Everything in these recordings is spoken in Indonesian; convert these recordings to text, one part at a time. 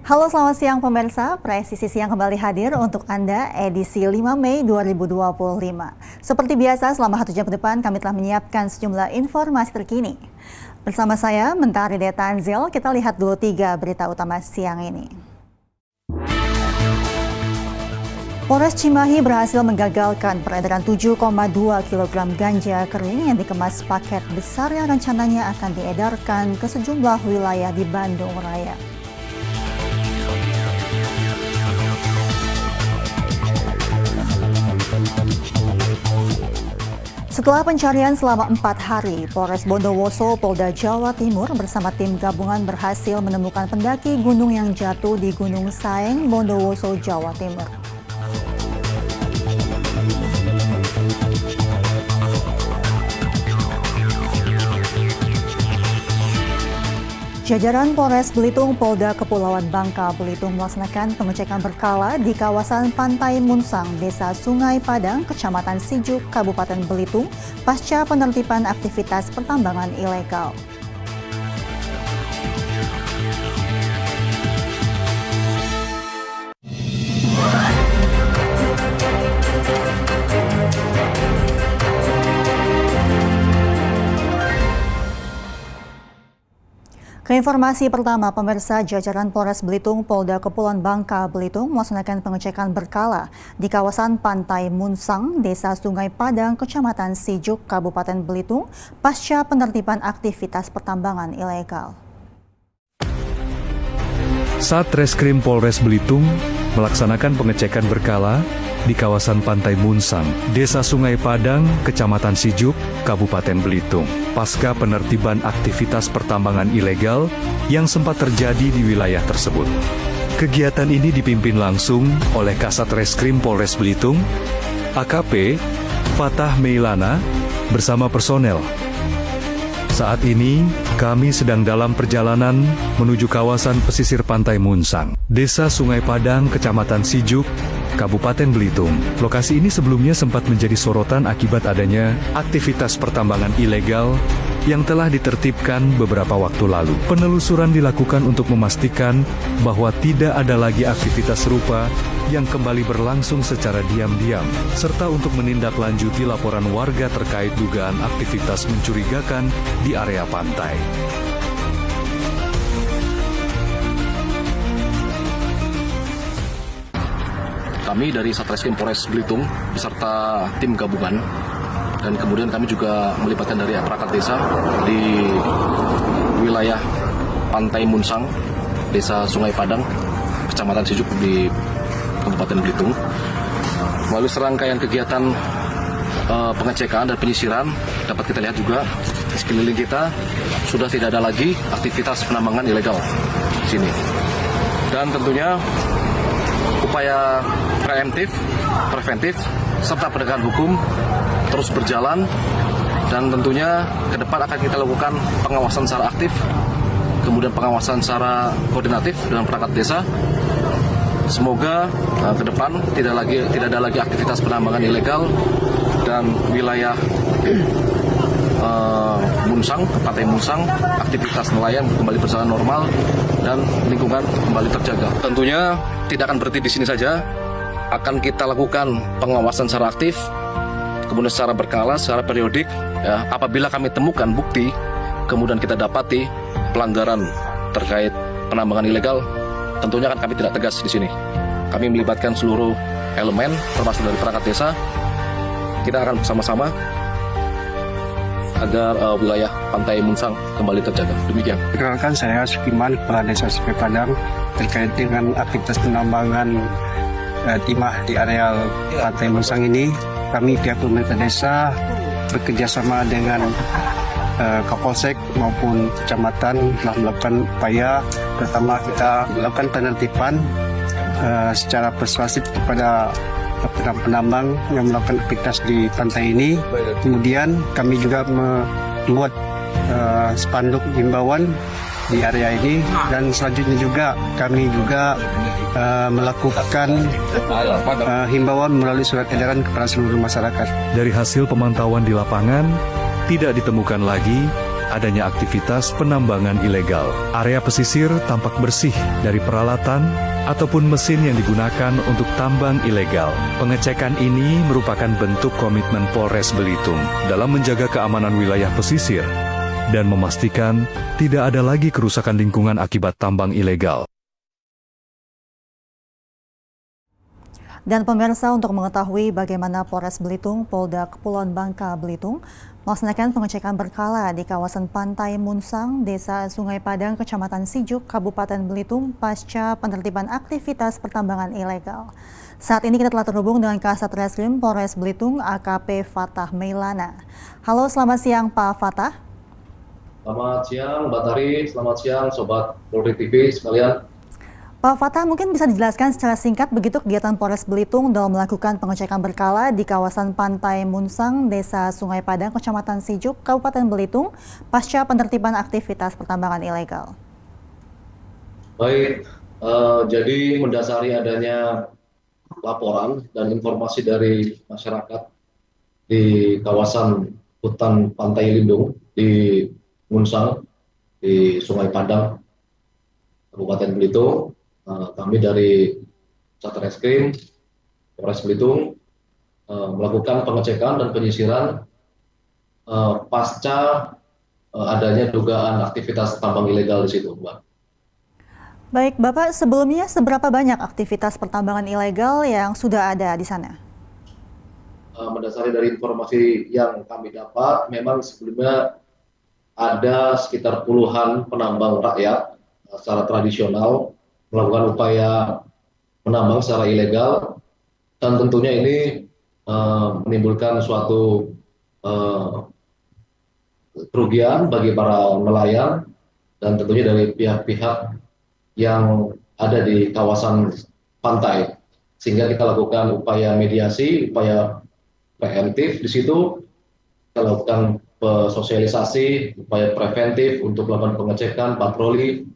Halo, selamat siang pemirsa. Presisi Siang kembali hadir untuk Anda edisi 5 Mei 2025. Seperti biasa, selama 1 jam ke depan kami telah menyiapkan sejumlah informasi terkini. Bersama saya, Mentari Detanzil, kita lihat dulu 3 berita utama siang ini. Polres Cimahi berhasil menggagalkan peredaran 7,2 kg ganja kering yang dikemas paket besar yang rencananya akan diedarkan ke sejumlah wilayah di Bandung Raya. Setelah pencarian selama 4 hari, Polres Bondowoso, Polda Jawa Timur bersama tim gabungan berhasil menemukan pendaki gunung yang jatuh di Gunung Saeng, Bondowoso, Jawa Timur. Jajaran Polres Belitung, Polda Kepulauan Bangka Belitung melaksanakan pengecekan berkala di kawasan Pantai Munsang, Desa Sungai Padang, Kecamatan Sijuk, Kabupaten Belitung, pasca penertiban aktivitas pertambangan ilegal. Keinformasi pertama, pemirsa, jajaran Polres Belitung, Polda Kepulauan Bangka Belitung melaksanakan pengecekan berkala di kawasan Pantai Munsang, Desa Sungai Padang, Kecamatan Sijuk, Kabupaten Belitung, pasca penertiban aktivitas pertambangan ilegal. Satreskrim Polres Belitung melaksanakan pengecekan berkala di kawasan Pantai Munsang, Desa Sungai Padang, Kecamatan Sijuk, Kabupaten Belitung, pasca penertiban aktivitas pertambangan ilegal yang sempat terjadi di wilayah tersebut. Kegiatan ini dipimpin langsung oleh Kasat Reskrim Polres Belitung, AKP Fatah Meilana, bersama personel. Saat ini, kami sedang dalam perjalanan menuju kawasan pesisir Pantai Munsang, Desa Sungai Padang, Kecamatan Sijuk, Kabupaten Belitung. Lokasi ini sebelumnya sempat menjadi sorotan akibat adanya aktivitas pertambangan ilegal yang telah ditertibkan beberapa waktu lalu. Penelusuran dilakukan untuk memastikan bahwa tidak ada lagi aktivitas serupa yang kembali berlangsung secara diam-diam, serta untuk menindaklanjuti laporan warga terkait dugaan aktivitas mencurigakan di area pantai. Kami dari Satreskrim Polres Belitung beserta tim gabungan, dan kemudian kami juga melibatkan dari perangkat desa di wilayah Pantai Munsang, Desa Sungai Padang, Kecamatan Sijuk di Kabupaten Belitung. Melalui serangkaian kegiatan pengecekan dan penyisiran, dapat kita lihat juga di sekeliling kita sudah tidak ada lagi aktivitas penambangan ilegal di sini. Dan tentunya upaya preventif, serta penegakan hukum terus berjalan, dan tentunya ke depan akan kita lakukan pengawasan secara aktif, kemudian pengawasan secara koordinatif dengan perangkat desa. Semoga ke depan tidak ada lagi aktivitas penambangan ilegal, dan wilayah Munsang, Pantai Munsang, aktivitas nelayan kembali berjalan normal dan lingkungan kembali terjaga. Tentunya tidak akan berhenti di sini saja, akan kita lakukan pengawasan secara aktif, kemudian secara berkala, secara periodik. Ya, apabila kami temukan bukti, kemudian kita dapati pelanggaran terkait penambangan ilegal, tentunya akan kami tidak tegas di sini. Kami melibatkan seluruh elemen, termasuk dari perangkat desa. Kita akan bersama-sama agar wilayah Pantai Munsang kembali terjaga. Demikian. Perkenalkan, saya Sukiman, Kepala Desa Sungai Padang, terkait dengan aktivitas penambangan timah di areal Pantai Munsang ini. Kami pihak pemerintah desa bekerjasama dengan Kapolsek maupun kecamatan telah melakukan upaya. Pertama, kita melakukan penertiban secara persuasif kepada penambang yang melakukan aktivitas di pantai ini. Kemudian kami juga membuat spanduk himbauan di area ini, dan selanjutnya juga kami juga melakukan himbauan melalui surat edaran kepada seluruh masyarakat. Dari hasil pemantauan di lapangan, tidak ditemukan lagi adanya aktivitas penambangan ilegal. Area pesisir tampak bersih dari peralatan ataupun mesin yang digunakan untuk tambang ilegal. Pengecekan ini merupakan bentuk komitmen Polres Belitung dalam menjaga keamanan wilayah pesisir dan memastikan tidak ada lagi kerusakan lingkungan akibat tambang ilegal. Dan pemirsa, untuk mengetahui bagaimana Polres Belitung, Polda Kepulauan Bangka Belitung melaksanakan pengecekan berkala di kawasan Pantai Munsang, Desa Sungai Padang, Kecamatan Sijuk, Kabupaten Belitung pasca penertiban aktivitas pertambangan ilegal. Saat ini kita telah terhubung dengan Kasat Reskrim Polres Belitung AKP Fatah Meilana. Halo, selamat siang Pak Fatah. Selamat siang Mbak Tari, selamat siang Sobat Polri TV sekalian. Pak Fatah, mungkin bisa dijelaskan secara singkat begitu kegiatan Polres Belitung dalam melakukan pengecekan berkala di kawasan Pantai Munsang, Desa Sungai Padang, Kecamatan Sijuk, Kabupaten Belitung, pasca penertiban aktivitas pertambangan ilegal. Baik, jadi mendasari adanya laporan dan informasi dari masyarakat di kawasan hutan Pantai Lindung di Munsang, di Sungai Padang, Kabupaten Belitung. Kami dari Satreskrim Polres Belitung melakukan pengecekan dan penyisiran pasca adanya dugaan aktivitas tambang ilegal di situ, Mbak. Baik, Bapak, sebelumnya seberapa banyak aktivitas pertambangan ilegal yang sudah ada di sana? Mendasari dari informasi yang kami dapat, memang sebelumnya ada sekitar puluhan penambang rakyat secara tradisional melakukan upaya menambang secara ilegal, dan tentunya ini menimbulkan suatu kerugian bagi para nelayan dan tentunya dari pihak-pihak yang ada di kawasan pantai, sehingga kita lakukan upaya mediasi, upaya preventif di situ, kita lakukan sosialisasi, upaya preventif untuk melakukan pengecekan, patroli.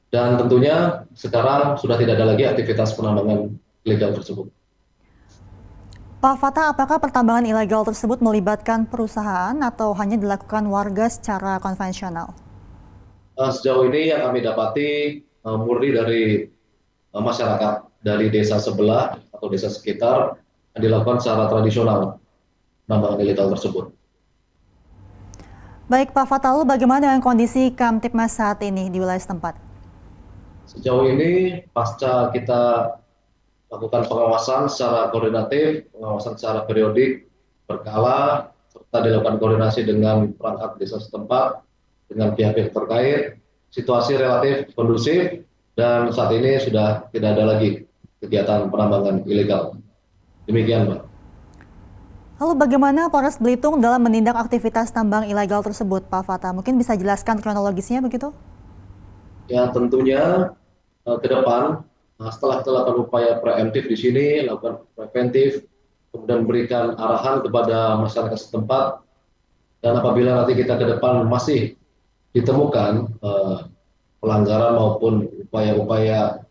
Dan tentunya sekarang sudah tidak ada lagi aktivitas penambangan ilegal tersebut. Pak Fatah, apakah pertambangan ilegal tersebut melibatkan perusahaan atau hanya dilakukan warga secara konvensional? Sejauh ini yang kami dapati murni dari masyarakat dari desa sebelah atau desa sekitar yang dilakukan secara tradisional penambangan ilegal tersebut. Baik Pak Fatah, lalu bagaimana dengan kondisi Kamtipmas saat ini di wilayah setempat? Sejauh ini, pasca kita lakukan pengawasan secara koordinatif, pengawasan secara periodik, berkala, serta dilakukan koordinasi dengan perangkat desa setempat, dengan pihak-pihak terkait, situasi relatif kondusif, dan saat ini sudah tidak ada lagi kegiatan penambangan ilegal. Demikian, Mbak. Lalu bagaimana Polres Belitung dalam menindak aktivitas tambang ilegal tersebut, Pak Fatah? Mungkin bisa jelaskan kronologisnya begitu? Ya, tentunya ke depan setelah kita lakukan upaya preemptif di sini, lakukan preventif, kemudian memberikan arahan kepada masyarakat setempat, dan apabila nanti kita ke depan masih ditemukan pelanggaran maupun upaya-upaya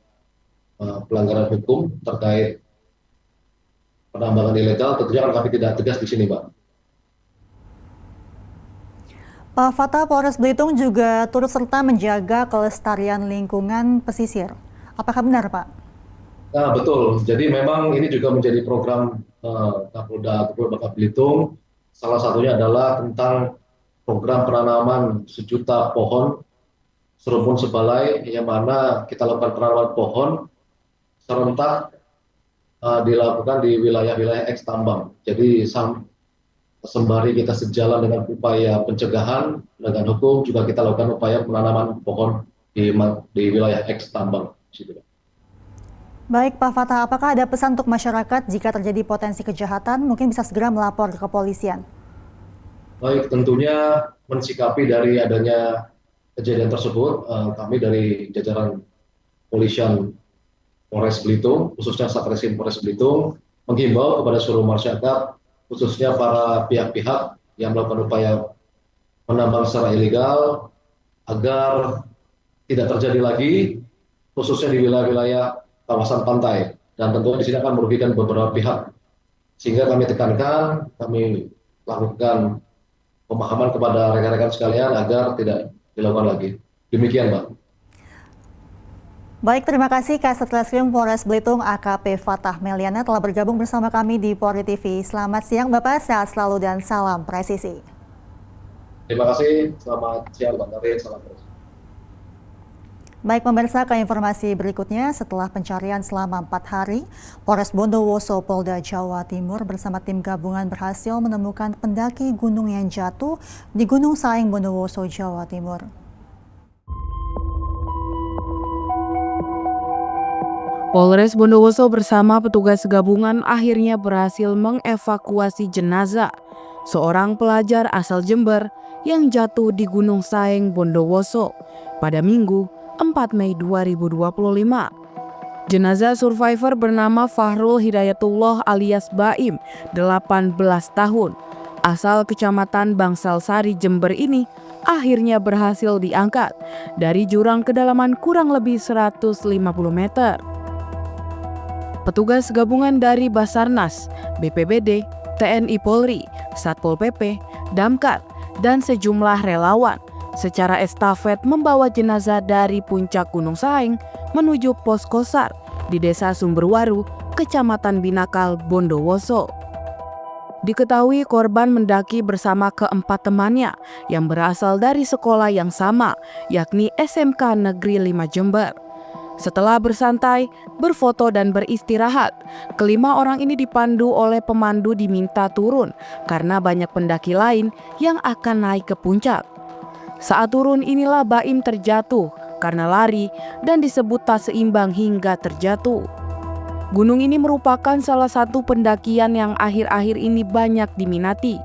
pelanggaran hukum terkait penambangan ilegal, tentunya akan kami tidak tegas di sini, Pak. Pak Fatah, Polres Belitung juga turut serta menjaga kelestarian lingkungan pesisir. Apakah benar, Pak? Nah, betul. Jadi memang ini juga menjadi program Kapolda Kepulauan Bangka Belitung. Salah satunya adalah tentang program penanaman 1.000.000 pohon serumpun sebalai, yang mana kita lakukan penanaman pohon serentak dilakukan di wilayah-wilayah eks tambang. Jadi sembari kita sejalan dengan upaya pencegahan dengan hukum, juga kita lakukan upaya penanaman pohon di wilayah eks tambang. Baik Pak Fatah, apakah ada pesan untuk masyarakat jika terjadi potensi kejahatan mungkin bisa segera melapor ke kepolisian? Baik, tentunya mensikapi dari adanya kejadian tersebut, kami dari jajaran Polisian Polres Belitung, khususnya Satreskrim Polres Belitung, menghimbau kepada seluruh masyarakat, khususnya para pihak-pihak yang melakukan upaya menambang secara ilegal, agar tidak terjadi lagi, khususnya di wilayah-wilayah kawasan pantai. Dan tentunya di sini akan merugikan beberapa pihak. Sehingga kami tekankan, kami lakukan pemahaman kepada rekan-rekan sekalian agar tidak dilakukan lagi. Demikian, Pak. Baik, terima kasih Kasat Reskrim Polres Belitung AKP Fatah Meliana telah bergabung bersama kami di Polri TV. Selamat siang Bapak, sehat selalu dan salam presisi. Terima kasih, selamat siang Pak Tarin, salam presisi. Baik pemirsa, ke informasi berikutnya. Setelah pencarian selama 4 hari, Polres Bondowoso Polda Jawa Timur bersama tim gabungan berhasil menemukan pendaki gunung yang jatuh di Gunung Saeng, Bondowoso, Jawa Timur. Polres Bondowoso bersama petugas gabungan akhirnya berhasil mengevakuasi jenazah seorang pelajar asal Jember yang jatuh di Gunung Saeng, Bondowoso pada Minggu 4 Mei 2025. Jenazah survivor bernama Fahrul Hidayatullah alias Baim, 18 tahun, asal Kecamatan Bangsal Sari, Jember ini akhirnya berhasil diangkat dari jurang kedalaman kurang lebih 150 meter. Petugas gabungan dari Basarnas, BPBD, TNI Polri, Satpol PP, Damkar, dan sejumlah relawan secara estafet membawa jenazah dari puncak Gunung Saeng menuju pos Kosar di Desa Sumberwaru, Kecamatan Binakal, Bondowoso. Diketahui korban mendaki bersama keempat temannya yang berasal dari sekolah yang sama, yakni SMK Negeri 5 Jember. Setelah bersantai, berfoto dan beristirahat, kelima orang ini dipandu oleh pemandu diminta turun karena banyak pendaki lain yang akan naik ke puncak. Saat turun inilah Baim terjatuh karena lari dan disebut tak seimbang hingga terjatuh. Gunung ini merupakan salah satu pendakian yang akhir-akhir ini banyak diminati.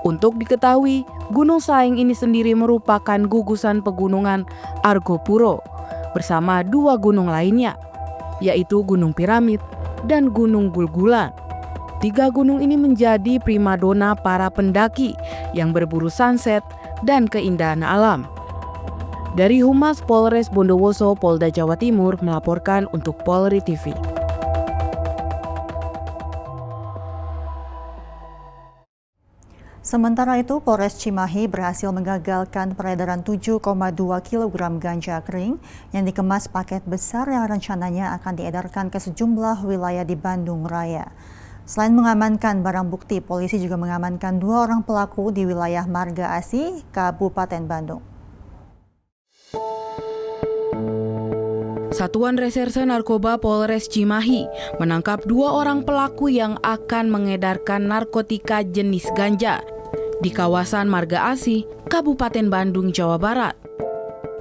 Untuk diketahui, Gunung Saeng ini sendiri merupakan gugusan pegunungan Argopuro bersama 2 gunung lainnya, yaitu Gunung Piramid dan Gunung Gulgulan. 3 gunung ini menjadi primadona para pendaki yang berburu sunset dan keindahan alam. Dari Humas Polres Bondowoso, Polda Jawa Timur melaporkan untuk Polri TV. Sementara itu, Polres Cimahi berhasil menggagalkan peredaran 7,2 kg ganja kering yang dikemas paket besar yang rencananya akan diedarkan ke sejumlah wilayah di Bandung Raya. Selain mengamankan barang bukti, polisi juga mengamankan 2 orang pelaku di wilayah Marga Asih, Kabupaten Bandung. Satuan Reserse Narkoba Polres Cimahi menangkap 2 orang pelaku yang akan mengedarkan narkotika jenis ganja di kawasan Marga Asih, Kabupaten Bandung, Jawa Barat.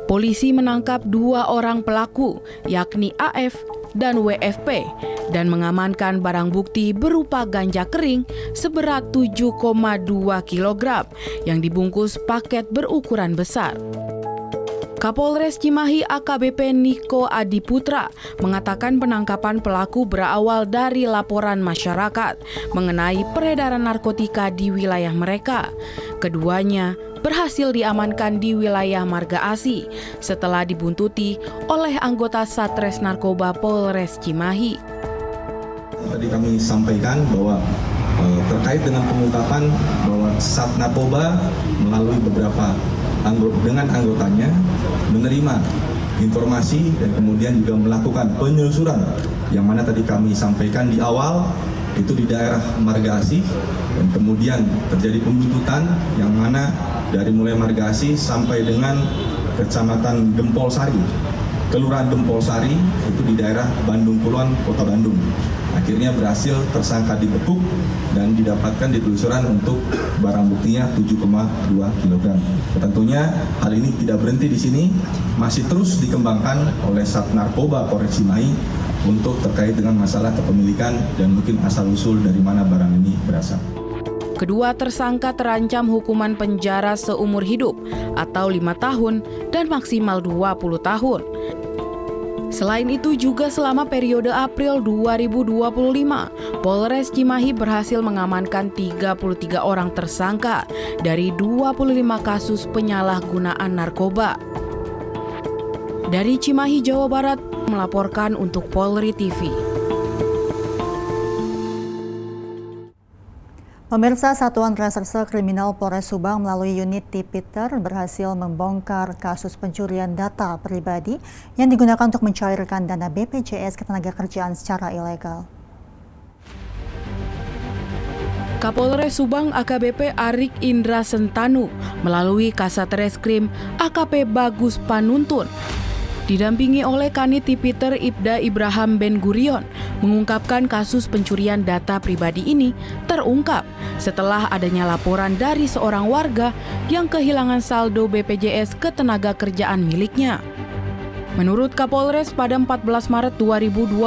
Polisi menangkap 2 orang pelaku, yakni AF dan WFP, dan mengamankan barang bukti berupa ganja kering seberat 7,2 kg yang dibungkus paket berukuran besar. Kapolres Cimahi AKBP Niko Adiputra mengatakan penangkapan pelaku berawal dari laporan masyarakat mengenai peredaran narkotika di wilayah mereka. Keduanya berhasil diamankan di wilayah Marga Asih setelah dibuntuti oleh anggota Satres Narkoba Polres Cimahi. Tadi kami sampaikan bahwa terkait dengan pengungkapan bahwa Sat Narkoba melalui beberapa dengan anggotanya menerima informasi dan kemudian juga melakukan penelusuran yang mana tadi kami sampaikan di awal itu di daerah Marga Asih, dan kemudian terjadi pembuntutan yang mana dari mulai Marga Asih sampai dengan Kecamatan Gempol Sari, Kelurahan Gempol Sari itu di daerah Bandung Kulon, Kota Bandung. Akhirnya berhasil tersangka dibekuk dan didapatkan ditelusuran untuk barang buktinya 7,2 kg. Tentunya hal ini tidak berhenti di sini, masih terus dikembangkan oleh Sat Narkoba Polres Cimahi untuk terkait dengan masalah kepemilikan dan mungkin asal-usul dari mana barang ini berasal. Kedua tersangka terancam hukuman penjara seumur hidup atau 5 tahun dan maksimal 20 tahun. Selain itu juga selama periode April 2025, Polres Cimahi berhasil mengamankan 33 orang tersangka dari 25 kasus penyalahgunaan narkoba. Dari Cimahi, Jawa Barat, melaporkan untuk Polri TV. Pemirsa, Satuan Reserse Kriminal Polres Subang melalui unit Tipiter berhasil membongkar kasus pencurian data pribadi yang digunakan untuk mencairkan dana BPJS Ketenagakerjaan secara ilegal. Kapolres Subang AKBP Arik Indra Sentanu melalui Kasatreskrim AKP Bagus Panuntun didampingi oleh Kanit Tipiter Ibda Ibrahim Ben Gurion mengungkapkan kasus pencurian data pribadi ini terungkap setelah adanya laporan dari seorang warga yang kehilangan saldo BPJS Ketenagakerjaan miliknya. Menurut Kapolres, pada 14 Maret 2025,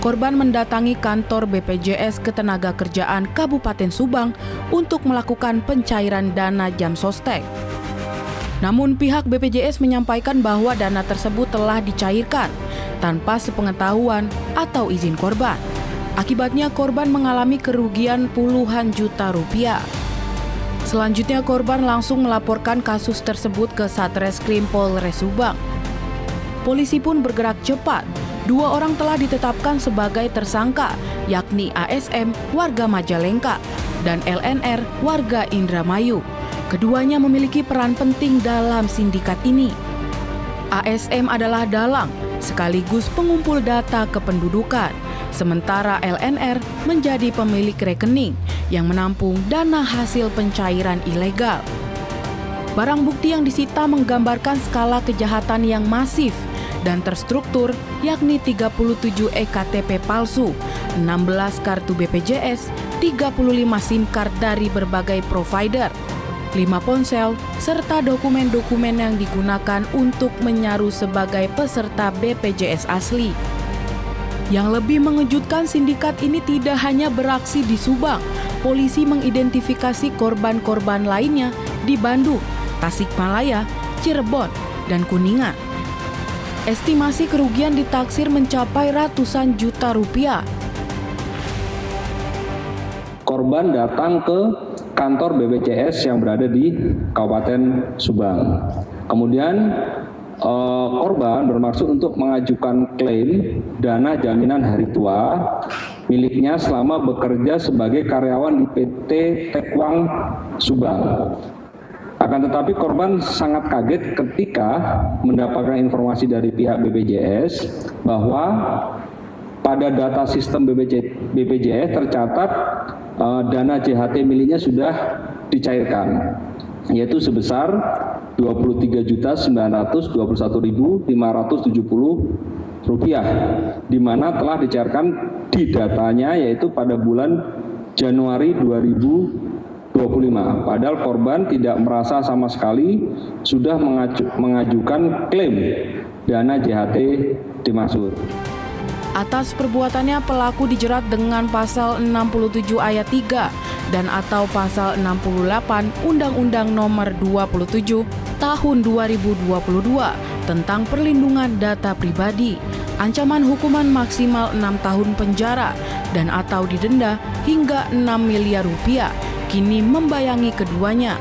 korban mendatangi kantor BPJS Ketenagakerjaan Kabupaten Subang untuk melakukan pencairan dana jam sostek. Namun pihak BPJS menyampaikan bahwa dana tersebut telah dicairkan tanpa sepengetahuan atau izin korban. Akibatnya korban mengalami kerugian puluhan juta rupiah. Selanjutnya korban langsung melaporkan kasus tersebut ke Satreskrim Polres Subang. Polisi pun bergerak cepat. 2 orang telah ditetapkan sebagai tersangka, yakni ASM warga Majalengka dan LNR warga Indramayu. Keduanya memiliki peran penting dalam sindikat ini. ASM adalah dalang sekaligus pengumpul data kependudukan, sementara LNR menjadi pemilik rekening yang menampung dana hasil pencairan ilegal. Barang bukti yang disita menggambarkan skala kejahatan yang masif dan terstruktur, yakni 37 EKTP palsu, 16 kartu BPJS, 35 SIM card dari berbagai provider, 5 ponsel, serta dokumen-dokumen yang digunakan untuk menyaru sebagai peserta BPJS asli. Yang lebih mengejutkan, sindikat ini tidak hanya beraksi di Subang. Polisi mengidentifikasi korban-korban lainnya di Bandung, Tasikmalaya, Cirebon, dan Kuningan. Estimasi kerugian ditaksir mencapai ratusan juta rupiah. Korban datang ke kantor BPJS yang berada di Kabupaten Subang. Kemudian korban bermaksud untuk mengajukan klaim dana jaminan hari tua miliknya selama bekerja sebagai karyawan di PT Tekwang Subang. Akan tetapi korban sangat kaget ketika mendapatkan informasi dari pihak BPJS bahwa pada data sistem BPJS tercatat dana JHT miliknya sudah dicairkan, yaitu sebesar Rp29.921.570, di mana telah dicairkan di datanya yaitu pada bulan Januari 2025. Padahal korban tidak merasa sama sekali sudah mengajukan klaim dana JHT dimaksud. Atas perbuatannya pelaku dijerat dengan pasal 67 ayat 3 dan atau pasal 68 Undang-Undang Nomor 27 Tahun 2022 tentang perlindungan data pribadi. Ancaman hukuman maksimal 6 tahun penjara dan atau didenda hingga 6 miliar rupiah kini membayangi keduanya.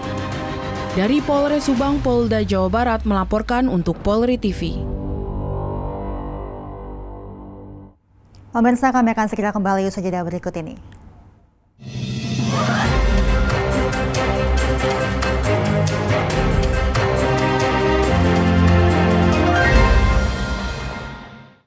Dari Polres Subang, Polda Jawa Barat melaporkan untuk Polri TV. Pemirsa, kami akan segera kembali usai jeda berikut ini.